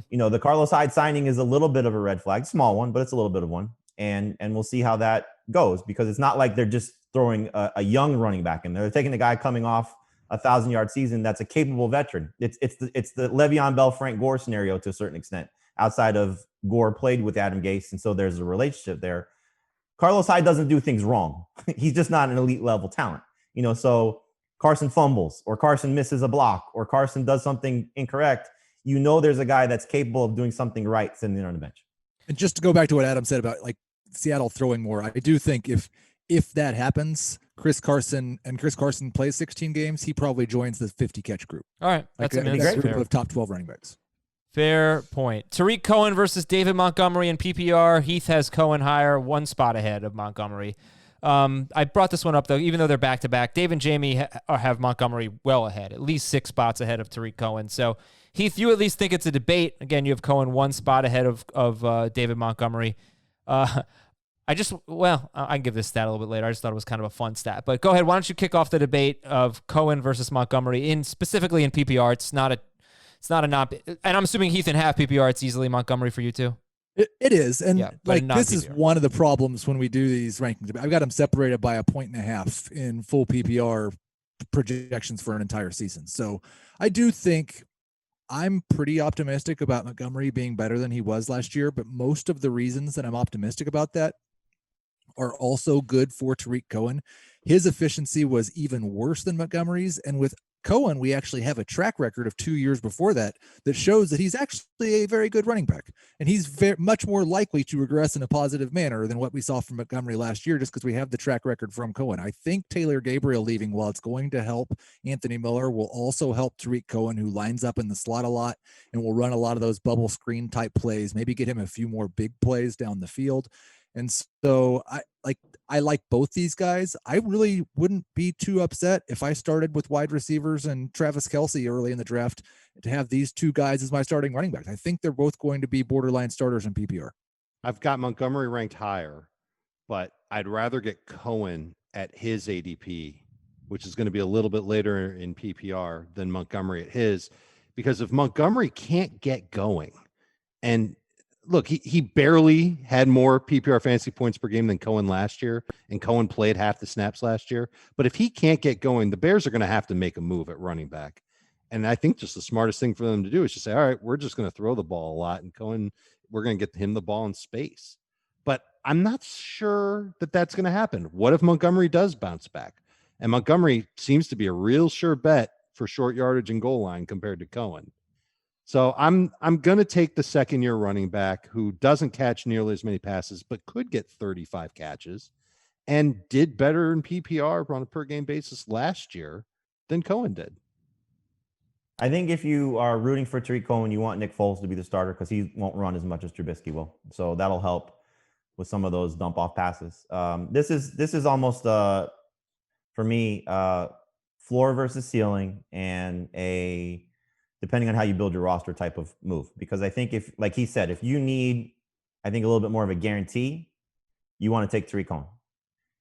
the Carlos Hyde signing is a little bit of a red flag, small one, but it's a little bit of one. And we'll see how that goes, because it's not like they're just throwing a young running back in there. They're taking a guy coming off a 1,000-yard season that's a capable veteran. It's the Le'Veon Bell, Frank Gore scenario to a certain extent. Outside of Gore played with Adam Gase, and so there's a relationship there. Carlos Hyde doesn't do things wrong. He's just not an elite level talent. So Carson fumbles, or Carson misses a block, or Carson does something incorrect. There's a guy that's capable of doing something right sitting there on the bench. And just to go back to what Adam said about like Seattle throwing more, I do think if that happens, Chris Carson plays 16 games, he probably joins the 50 catch group. All right. That's a great group of top 12 running backs. Fair point. Tarik Cohen versus David Montgomery in PPR. Heath has Cohen higher, 1 spot ahead of Montgomery. I brought this one up, though, even though they're back-to-back. Dave and Jamie have Montgomery well ahead, at least 6 spots ahead of Tarik Cohen. So, Heath, you at least think it's a debate. Again, you have Cohen 1 spot ahead of David Montgomery. I can give this stat a little bit later. I just thought it was kind of a fun stat. But go ahead. Why don't you kick off the debate of Cohen versus Montgomery specifically in PPR? It's not and I'm assuming Heath in half PPR, it's easily Montgomery for you too. It is. And this is PPR. one of the problems when we do these rankings. I've got them separated by 1.5 points in full PPR projections for an entire season. So I do think I'm pretty optimistic about Montgomery being better than he was last year, but most of the reasons that I'm optimistic about that are also good for Tarik Cohen. His efficiency was even worse than Montgomery's, and with Cohen, we actually have a track record of 2 years before that shows that he's actually a very good running back, and he's much more likely to regress in a positive manner than what we saw from Montgomery last year, just because we have the track record from Cohen. I think Taylor Gabriel leaving, while it's going to help Anthony Miller, will also help Tarik Cohen, who lines up in the slot a lot and will run a lot of those bubble screen type plays, maybe get him a few more big plays down the field. And so I like both these guys. I really wouldn't be too upset if I started with wide receivers and Travis Kelce early in the draft to have these two guys as my starting running backs. I think they're both going to be borderline starters in PPR. I've got Montgomery ranked higher, but I'd rather get Cohen at his ADP, which is going to be a little bit later in PPR, than Montgomery at his, because if Montgomery can't get going, and look, he barely had more PPR fantasy points per game than Cohen last year, and Cohen played half the snaps last year. But if he can't get going, the Bears are going to have to make a move at running back. And I think just the smartest thing for them to do is just say, all right, we're just going to throw the ball a lot, and Cohen, we're going to get him the ball in space. But I'm not sure that that's going to happen. What if Montgomery does bounce back? And Montgomery seems to be a real sure bet for short yardage and goal line compared to Cohen. So I'm going to take the second-year running back who doesn't catch nearly as many passes, but could get 35 catches and did better in PPR on a per-game basis last year than Cohen did. I think if you are rooting for Tarik Cohen, you want Nick Foles to be the starter because he won't run as much as Trubisky will. So that'll help with some of those dump-off passes. This is almost, for me, floor versus ceiling and a – depending on how you build your roster type of move. Because I think if, like he said, if you need, I think a little bit more of a guarantee, you want to take Tarik Cohen.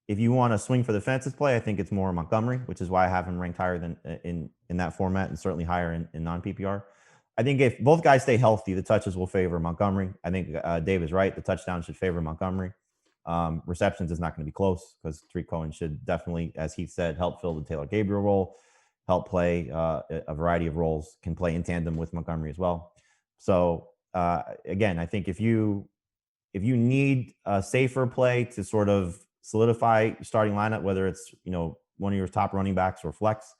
If you want to swing for the fences play, I think it's more Montgomery, which is why I have him ranked higher than in that format and certainly higher in non-PPR. I think if both guys stay healthy, the touches will favor Montgomery. I think Dave is right. The touchdown should favor Montgomery. Receptions is not going to be close because Tarik Cohen should definitely, as he said, help fill the Taylor Gabriel role, help play a variety of roles, can play in tandem with Montgomery as well. So again, I think if you need a safer play to sort of solidify your starting lineup, whether it's one of your top running backs or flex,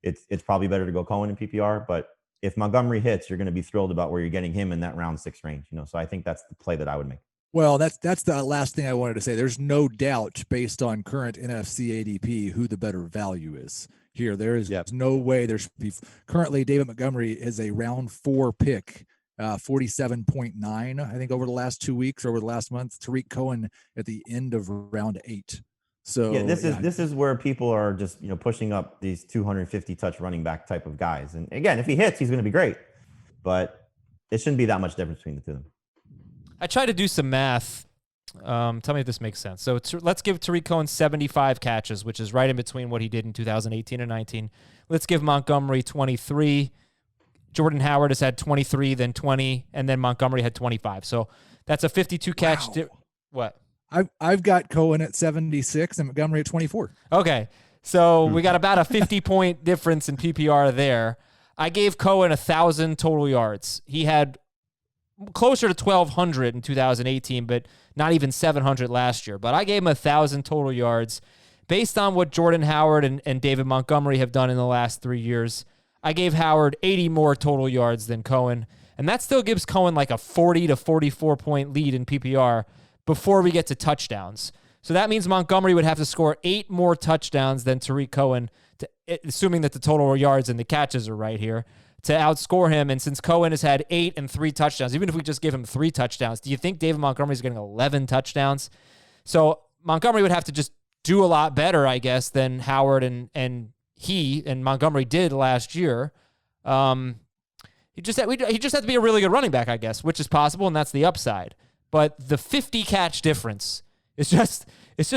it's probably better to go Cohen in PPR. But if Montgomery hits, you're going to be thrilled about where you're getting him in that round 6 range. So I think that's the play that I would make. Well, that's the last thing I wanted to say. There's no doubt based on current NFC ADP who the better value is. Here, there is no way there should be. Currently, David Montgomery is a round 4 pick, 47.9, I think, over the last 2 weeks, over the last month. Tarik Cohen at the end of round 8. So this is where people are just pushing up these 250 touch running back type of guys. And again, if he hits, he's going to be great, but it shouldn't be that much difference between the two of them. I tried to do some math. Tell me if this makes sense. So let's give Tarik Cohen 75 catches, which is right in between what he did in 2018 and 19. Let's give Montgomery 23. Jordan Howard has had 23, then 20, and then Montgomery had 25. So that's a 52 catch. Wow. What? I've got Cohen at 76 and Montgomery at 24. Okay. So we got about a 50-point difference in PPR there. I gave Cohen 1,000 total yards. He had closer to 1,200 in 2018, but not even 700 last year. But I gave him 1,000 total yards based on what Jordan Howard and David Montgomery have done in the last 3 years. I gave Howard 80 more total yards than Cohen, and that still gives Cohen like a 40 to 44 point lead in PPR before we get to touchdowns. So that means Montgomery would have to score 8 more touchdowns than Tarik Cohen, assuming that the total yards and the catches are right here, to outscore him. And since Cohen has had 8 and 3 touchdowns, even if we just give him 3 touchdowns, do you think David Montgomery is getting 11 touchdowns? So Montgomery would have to just do a lot better, I guess, than Howard and Montgomery did last year. He just had to be a really good running back, I guess, which is possible, and that's the upside. But the 50 catch difference is just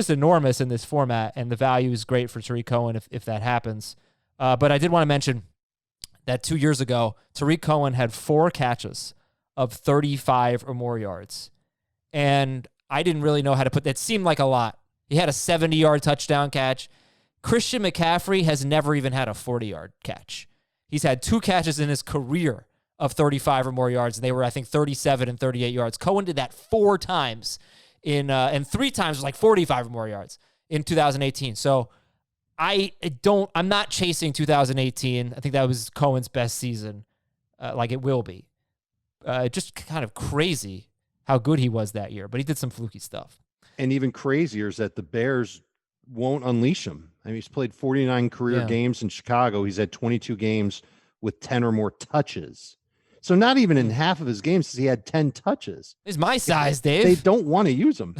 enormous in this format, and the value is great for Tarik Cohen if that happens. But I did want to mention that 2 years ago, Tarik Cohen had 4 catches of 35 or more yards. And I didn't really know how to put that. It seemed like a lot. He had a 70-yard touchdown catch. Christian McCaffrey has never even had a 40-yard catch. He's had 2 catches in his career of 35 or more yards, and they were, I think, 37 and 38 yards. Cohen did that 4 times and 3 times was like 45 or more yards in 2018. So I'm not chasing 2018. I think that was Cohen's best season, like it will be. Just kind of crazy how good he was that year, but he did some fluky stuff. And even crazier is that the Bears won't unleash him. I mean, he's played 49 career games in Chicago. He's had 22 games with 10 or more touches. So not even in half of his games has he had 10 touches. He's my size, Dave. They don't want to use him.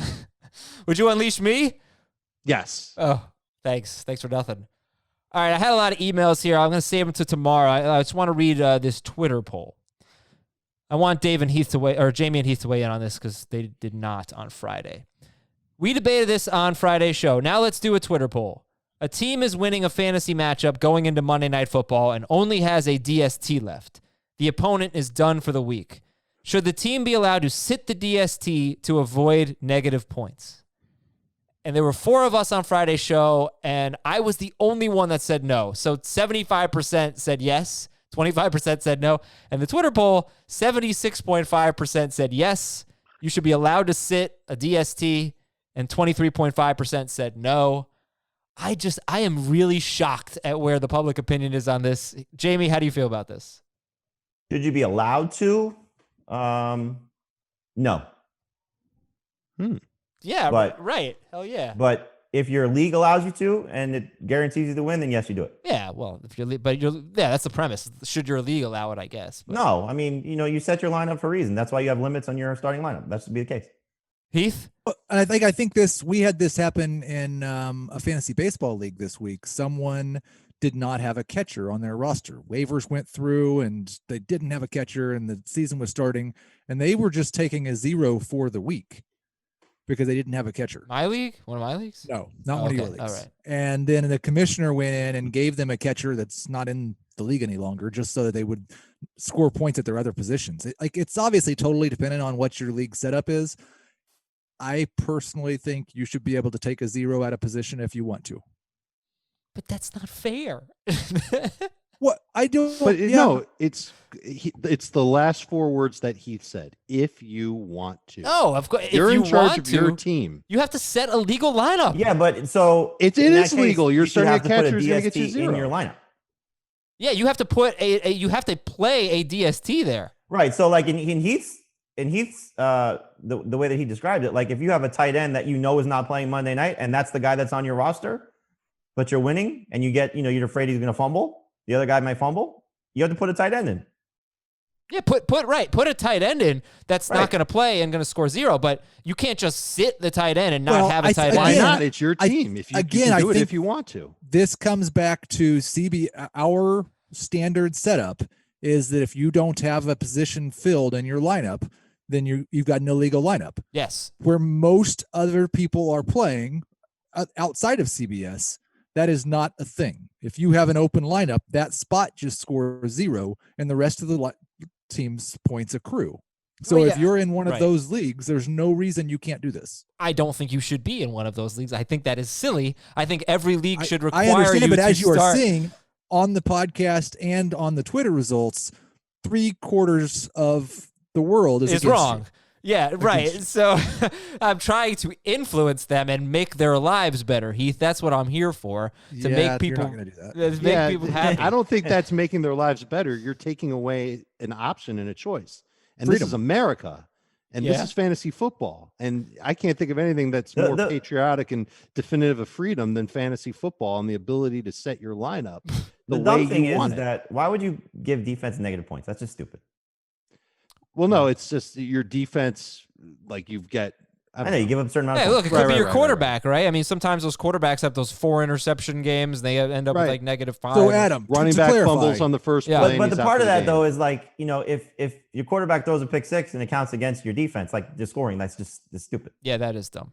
Would you unleash me? Yes. Oh, thanks. Thanks for nothing. All right, I had a lot of emails here. I'm going to save them to tomorrow. I just want to read this Twitter poll. I want Jamie and Heath to weigh in on this because they did not on Friday. We debated this on Friday's show. Now let's do a Twitter poll. A team is winning a fantasy matchup going into Monday Night Football and only has a DST left. The opponent is done for the week. Should the team be allowed to sit the DST to avoid negative points? And there were 4 of us on Friday's show, and I was the only one that said no. So 75% said yes, 25% said no. And the Twitter poll, 76.5% said yes, you should be allowed to sit a DST, and 23.5% said no. I am really shocked at where the public opinion is on this. Jamie, how do you feel about this? Should you be allowed to? No. Yeah, But- right. Hell yeah. But if your league allows you to and it guarantees you to win, then yes, you do it. Yeah, well, that's the premise. Should your league allow it, I guess. But. No, I mean, you set your lineup for a reason. That's why you have limits on your starting lineup. That should be the case. Heath? I think we had this happen in a fantasy baseball league this week. Someone did not have a catcher on their roster. Waivers went through and they didn't have a catcher and the season was starting and they were just taking a 0 for the week because they didn't have a catcher. My league? One of my leagues? No, not one of your leagues. All right. And then the commissioner went in and gave them a catcher that's not in the league any longer, just so that they would score points at their other positions. It's obviously totally dependent on what your league setup is. I personally think you should be able to take a 0 at a position if you want to. But that's not fair. What I do, But no, it's the last 4 words that Heath said. If you want to. No, of course. You're if you in charge want of to, your team. you have to set a legal lineup. Yeah, but so It in that is case, legal. You're you should starting have a to put catcher who's going to get you DST 0 in your lineup. Yeah, you have to put you have to play a DST there. Right. So like in Heath's the way that he described it, like if you have a tight end that is not playing Monday night and that's the guy that's on your roster, but you're winning and you're afraid he's going to fumble, the other guy might fumble, you have to put a tight end in. Yeah, put a tight end in that's not Right. going to play and going to score 0, but you can't just sit the tight end and not Well, have a tight Why end. not? It's your team. If you can do it if you want to. This comes back to our standard setup is that if you don't have a position filled in your lineup, then you've got no legal lineup. Yes. Where most other people are playing outside of CBS, that is not a thing. If you have an open lineup, that spot just scores 0 and the rest of the team's points accrue. So Well, if yeah, you're in one of right. those leagues, there's no reason you can't do this. I don't think you should be in one of those leagues. I think that is silly. I think every league should require I understand you it, but to as you are start. seeing on the podcast and on the Twitter results, 3/4 of the world is against wrong. you. Yeah, right. you. So I'm trying to influence them and make their lives better, Heath. That's what I'm here for. To Yeah, make people you're not going to do that. to make people happy. I don't think that's making their lives better. You're taking away an option and a choice. And Freedom. this is America. And this Yeah. is fantasy football. And I can't think of anything that's more patriotic and definitive of freedom than fantasy football and the ability to set your lineup the The way dumb thing you is want it. that why would you give defense negative points? That's just stupid. Well, no, it's just your defense, like you've got. I know you give up a certain amount Hey, of look, it points. could be your right. quarterback, right? I mean, sometimes those quarterbacks have those 4 interception games. They end up with Right. like -5. So Adam, Running to back clarify, fumbles on the first Yeah. play. and But he's the out part for of the that game. though is like, if your quarterback throws a pick 6 and it counts against your defense, like just scoring, that's just stupid. Yeah, that is dumb.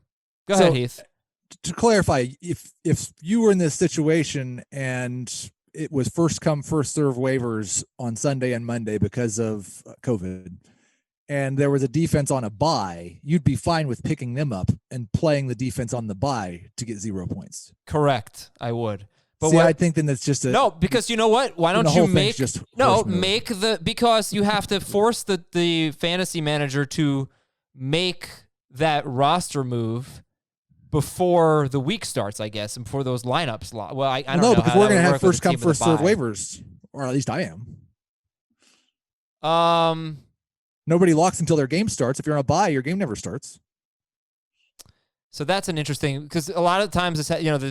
Go So- ahead, Heath. to clarify, if you were in this situation and it was first come first serve waivers on Sunday and Monday because of COVID, and there was a defense on a bye, you'd be fine with picking them up and playing the defense on the bye to get 0 points. Correct. I would. But See, what, I think then that's just a no, because you know what? Why then don't the you whole make thing's just no horse move. make the because you have to force the fantasy manager to make that roster move before the week starts, I guess, and before those lineups. Well, I don't know. no, because how we're that going to would have work with first a team come with a first serve bye. waivers, or at least I am. Um, Nobody locks until their game starts. If you're on a bye, your game never starts. so that's an interesting because a lot of times it's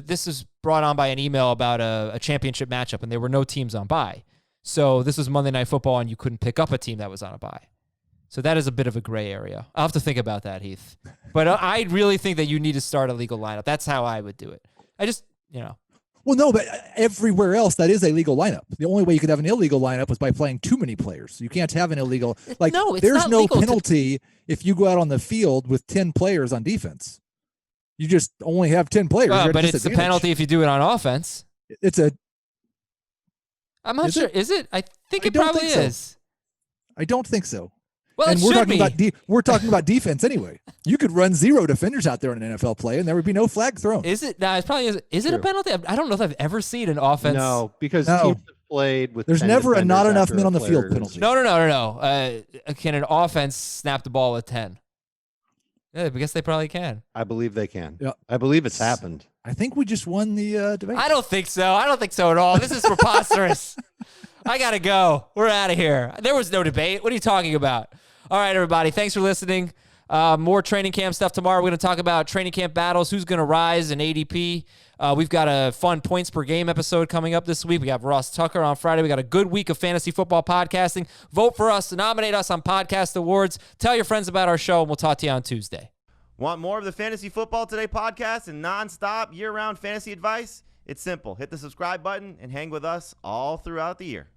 this is brought on by an email about a championship matchup, and there were no teams on bye. So this was Monday Night Football, and you couldn't pick up a team that was on a bye. So that is a bit of a gray area. I'll have to think about that, Heath. But I really think that you need to start a legal lineup. That's how I would do it. I just, Well, no, but everywhere else that is a legal lineup. The only way you could have an illegal lineup was by playing too many players. You can't have an illegal No, it's there's not no legal penalty if you go out on the field with 10 players on defense. You just only have 10 players. You're at but it's a disadvantage. penalty if you do it on offense. I'm not sure. Is it? I think it probably is. I don't think so. Well, and it we're should talking be. about we're talking about defense anyway. You could run 0 defenders out there in an NFL play, and there would be no flag thrown. Is it? No, it probably is. Is it a penalty? I don't know if I've ever seen an offense. No, because teams have played with. There's 10 never a not defenders enough after men on the player field is- penalty. No. Can an offense snap the ball with 10? Yeah, I guess they probably can. I believe they can. Yeah. I believe it's happened. I think we just won the debate. I don't think so. I don't think so at all. This is preposterous. I got to go. We're out of here. There was no debate. What are you talking about? All right, everybody. Thanks for listening. More training camp stuff tomorrow. We're going to talk about training camp battles, who's going to rise in ADP. We've got a fun points per game episode coming up this week. We got Ross Tucker on Friday. We got a good week of fantasy football podcasting. Vote for us. Nominate us on Podcast Awards. Tell your friends about our show, and we'll talk to you on Tuesday. Want more of the Fantasy Football Today podcast and nonstop year-round fantasy advice? It's simple. Hit the subscribe button and hang with us all throughout the year.